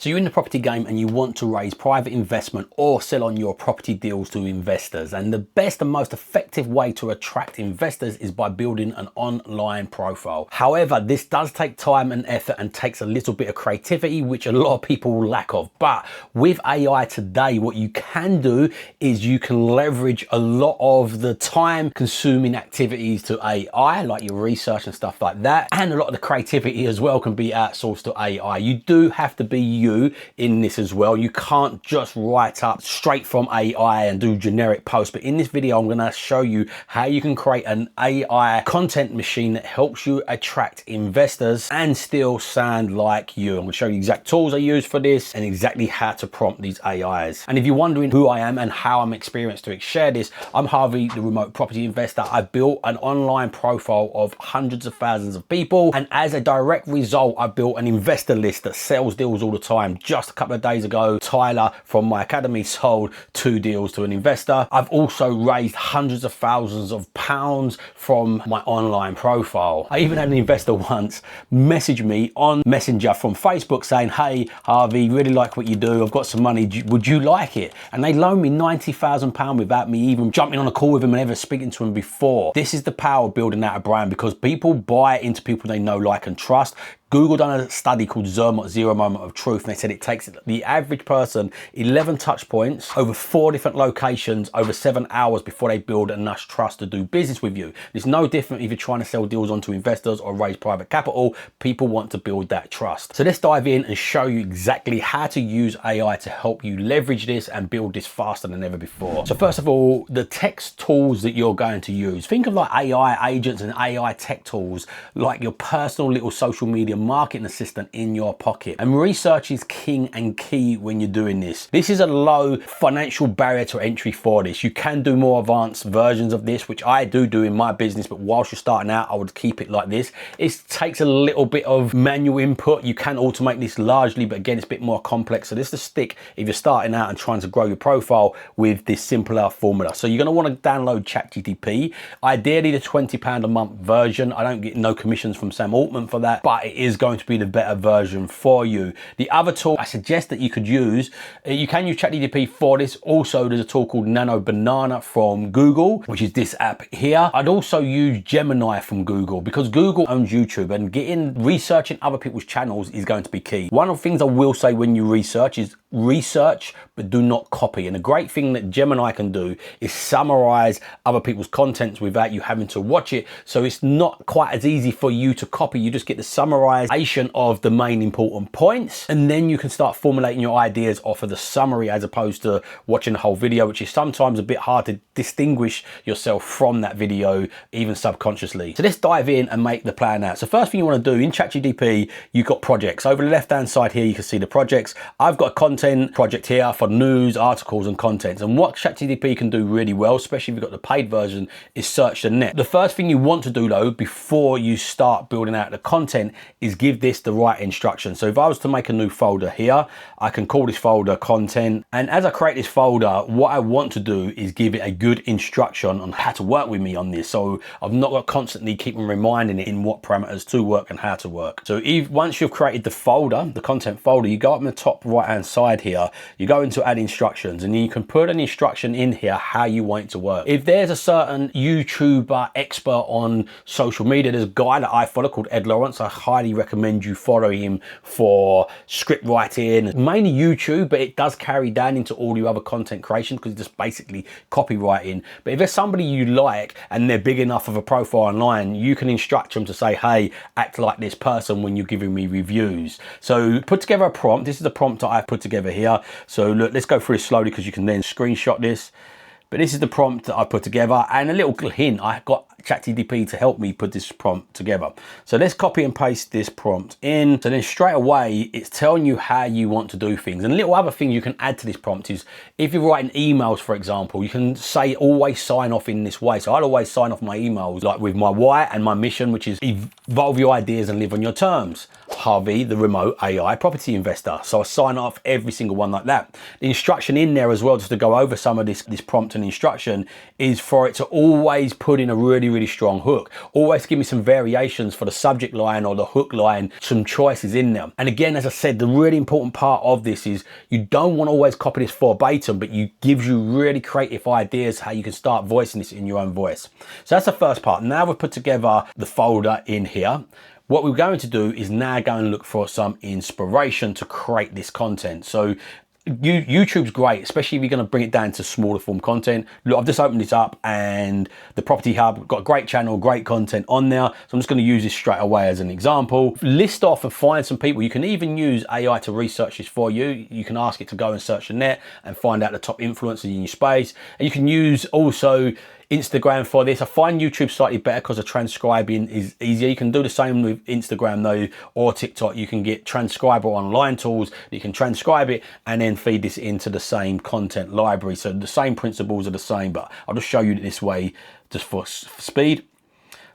So you're in the property game and you want to raise private investment or sell on your property deals to investors. And the best and most effective way to attract investors is by building an online profile. However, this does take time and effort and takes a little bit of creativity, which a lot of people will lack of. But with AI today, what you can do is you can leverage a lot of the time consuming activities to AI, like your research and stuff like that. And a lot of the creativity as well can be outsourced to AI. You do have to be you in this as well. You can't just write up straight from AI and do generic posts. But in this video, I'm going to show you how you can create an AI content machine that helps you attract investors and still sound like you. I'm going to show you exact tools I use for this and exactly how to prompt these AIs. And if you're wondering who I am and how I'm experienced to share this, I'm Harvey, the remote property investor. I built an online profile of hundreds of thousands of people, and as a direct result, I built an investor list that sells deals all the time. Just a couple of days ago, Tyler from my academy sold 2 deals to an investor. I've also raised hundreds of thousands of pounds from my online profile. I even had an investor once message me on Messenger from Facebook saying, "Hey Harvey, really like what you do. I've got some money. Would you like it?" And they loaned me £90,000 without me even jumping on a call with him and ever speaking to him before. This is the power of building out a brand, because people buy into people they know, like, and trust. Google done a study called Zero Moment of Truth, and they said it takes the average person 11 touch points over 4 different locations over 7 hours before they build enough trust to do business with you. It's no different if you're trying to sell deals onto investors or raise private capital. People want to build that trust. So let's dive in and show you exactly how to use AI to help you leverage this and build this faster than ever before. So first of all, the text tools that you're going to use. Think of like AI agents and AI tech tools like your personal little social media marketing assistant in your pocket. And research is king and key when you're doing this. This is a low financial barrier to entry for this. You can do more advanced versions of this, which I do in my business, but whilst you're starting out, I would keep it like this. It takes a little bit of manual input. You can automate this largely, but again, it's a bit more complex. So this is the stick if you're starting out and trying to grow your profile with this simpler formula. So you're going to want to download ChatGPT, ideally the £20 a month version. I don't get no commissions from Sam Altman for that, but it is going to be the better version for you. The other tool I suggest that you could use, you can use ChatGPT for this. Also, there's a tool called Nano Banana from Google, which is this app here. I'd also use Gemini from Google, because Google owns YouTube, and researching other people's channels is going to be key. One of the things I will say when you research is research, but do not copy. And the great thing that Gemini can do is summarize other people's contents without you having to watch it. So it's not quite as easy for you to copy. You just get the summarization of the main important points, and then you can start formulating your ideas off of the summary as opposed to watching the whole video, which is sometimes a bit hard to distinguish yourself from that video, even subconsciously. So let's dive in and make the plan out. So first thing you want to do in ChatGPT, you've got projects. Over the left hand side here, you can see the projects. I've got a content project here for news, articles, and contents. And what ChatGPT can do really well, especially if you've got the paid version, is search the net. The first thing you want to do though, before you start building out the content, is give this the right instructions. So if I was to make a new folder here, I can call this folder content. And as I create this folder, what I want to do is give it a good instruction on how to work with me on this. So I've not got to constantly keep reminding it in what parameters to work and how to work. So once you've created the folder, the content folder, you go up in the top right hand side here, you go into add instructions, and then you can put an instruction in here how you want it to work. If there's a certain YouTuber expert on social media, there's a guy that I follow called Ed Lawrence. I highly recommend you follow him for script writing, mainly YouTube, but it does carry down into all your other content creation because it's just basically copywriting. But if there's somebody you like and they're big enough of a profile online, you can instruct them to say, "Hey, act like this person when you're giving me reviews." So put together a prompt. This is the prompt that I've put together here. So look, let's go through it slowly because you can then screenshot this. But this is the prompt that I put together, and a little hint, I got ChatGPT to help me put this prompt together. So let's copy and paste this prompt in. So then straight away, it's telling you how you want to do things. And a little other thing you can add to this prompt is if you're writing emails, for example, you can say always sign off in this way. So I'd always sign off my emails like with my why and my mission, which is evolve your ideas and live on your terms. Harvey, the remote AI property investor. So I sign off every single one like that. The instruction in there as well, just to go over some of this prompt and instruction, is for it to always put in a really, really strong hook. Always give me some variations for the subject line or the hook line, some choices in there. And again, as I said, the really important part of this is you don't want to always copy this verbatim, but you gives you really creative ideas how you can start voicing this in your own voice. So that's the first part. Now we've put together the folder in here. What we're going to do is now go and look for some inspiration to create this content. So YouTube's great, especially if you're going to bring it down to smaller form content. Look, I've just opened this up and the Property Hub, got a great channel, great content on there. So I'm just going to use this straight away as an example. List off and find some people. You can even use AI to research this for you. You can ask it to go and search the net and find out the top influencers in your space. And you can use also Instagram for this. I find YouTube slightly better because the transcribing is easier. You can do the same with Instagram though, or TikTok. You can get transcriber online tools. You can transcribe it and then feed this into the same content library. So the same principles are the same, but I'll just show you this way just for speed.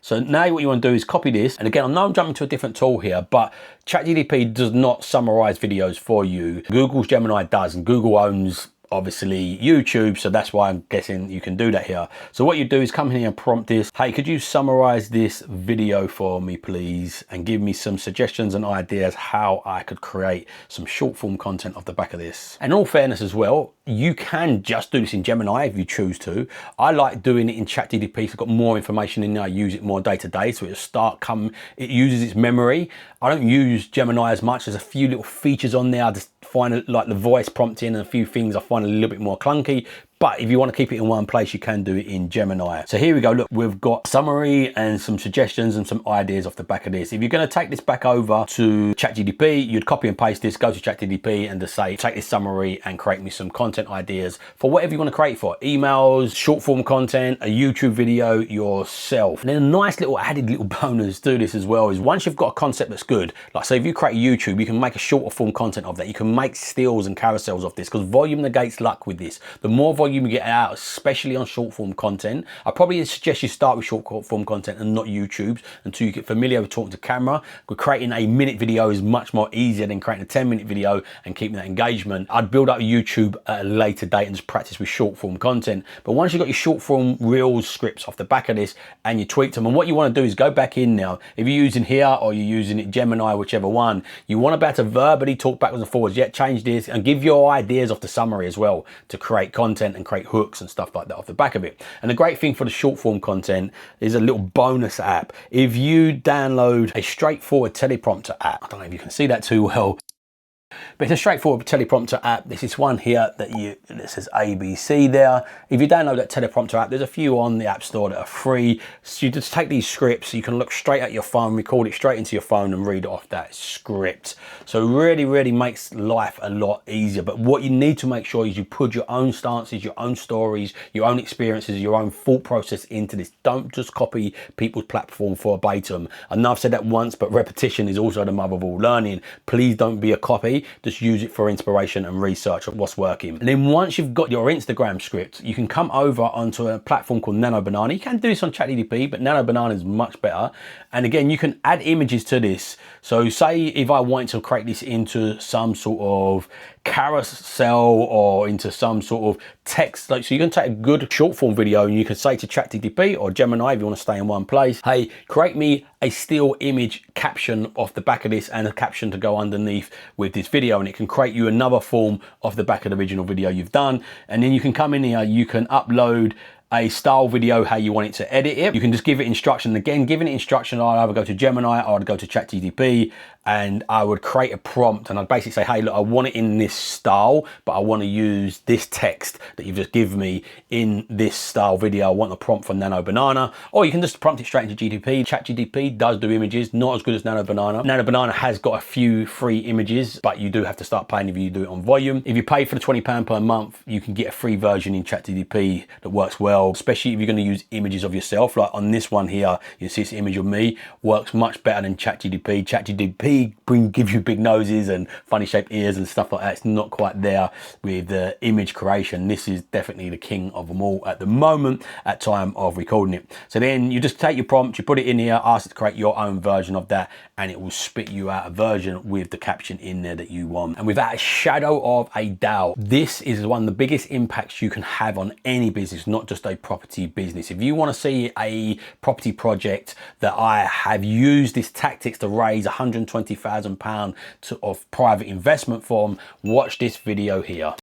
So now what you want to do is copy this. And again, I know I'm jumping to a different tool here, but ChatGPT does not summarize videos for you. Google's Gemini does, and Google owns obviously YouTube, so that's why I'm guessing you can do that here. So what you do is come here and prompt this, hey, could you summarize this video for me please, and give me some suggestions and ideas how I could create some short form content off the back of this. And in all fairness as well, you can just do this in Gemini if you choose to. I like doing it in ChatGPT, so I've got more information in there. I use it more day to day, so it uses its memory. I don't use Gemini as much. There's a few little features on there. I just find it, like the voice prompting and a few things I find a little bit more clunky. But if you want to keep it in one place, you can do it in Gemini. So here we go. Look, we've got summary and some suggestions and some ideas off the back of this. If you're going to take this back over to ChatGPT, you'd copy and paste this, go to ChatGPT and just say, take this summary and create me some content ideas for whatever you want to create for. Emails, short form content, a YouTube video yourself. And then a nice little added little bonus to this as well is once you've got a concept that's good, like say if you create YouTube, you can make a shorter form content of that. You can make stills and carousels of this because volume negates luck with this. The more volume you get out, especially on short form content, I probably suggest you start with short form content and not YouTube's until you get familiar with talking to camera. Creating a minute video is much more easier than creating a 10-minute video and keeping that engagement. I'd build up YouTube at a later date and just practice with short form content. But once you've got your short form reels scripts off the back of this and you tweak them, and what you want to do is go back in now. If you're using here or you're using it Gemini, whichever one, you want to be able to verbally talk backwards and forwards, yet change this and give your ideas off the summary as well to create content and create hooks and stuff like that off the back of it. And the great thing for the short form content is a little bonus app. If you download a straightforward teleprompter app, I don't know if you can see that too well, but it's a straightforward teleprompter app. This is one here that says ABC there. If you download that teleprompter app, there's a few on the App Store that are free. So you just take these scripts, you can look straight at your phone, record it straight into your phone and read it off that script. So really, really makes life a lot easier. But what you need to make sure is you put your own stances, your own stories, your own experiences, your own thought process into this. Don't just copy people's platform verbatim. I know I've said that once, but repetition is also the mother of all learning. Please don't be a copy. Just use it for inspiration and research of what's working. And then once you've got your Instagram script, you can come over onto a platform called Nano Banana. You can do this on ChatGPT, but Nano Banana is much better. And again, you can add images to this. So say if I wanted to create this into some sort of carousel or into some sort of text, so you can take a good short form video and you can say to ChatGPT or Gemini, if you want to stay in one place, hey, create me a still image caption off the back of this and a caption to go underneath with this video, and it can create you another form off the back of the original video you've done. And then you can come in here, you can upload a style video how you want it to edit it. You can just give it instruction. Again, giving it instruction, I'd either go to Gemini or I'd go to ChatGPT and I would create a prompt and I'd basically say, hey, look, I want it in this style, but I want to use this text that you've just given me in this style video. I want the prompt for Nano Banana. Or you can just prompt it straight into GTP. ChatGPT does do images, not as good as Nano Banana. Nano Banana has got a few free images, but you do have to start paying if you do it on volume. If you pay for the £20 per month, you can get a free version in ChatGPT that works well, especially if you're going to use images of yourself. Like on this one here, you see this image of me, works much better than ChatGPT. ChatGPT may give you big noses and funny shaped ears and stuff like that. It's not quite there with the image creation. This is definitely the king of them all at the moment at time of recording it. So then you just take your prompt, you put it in here, ask it to create your own version of that, and it will spit you out a version with the caption in there that you want. And without a shadow of a doubt, this is one of the biggest impacts you can have on any business, not just a property business. If you want to see a property project that I have used this tactics to raise £120,000 of private investment from, watch this video here.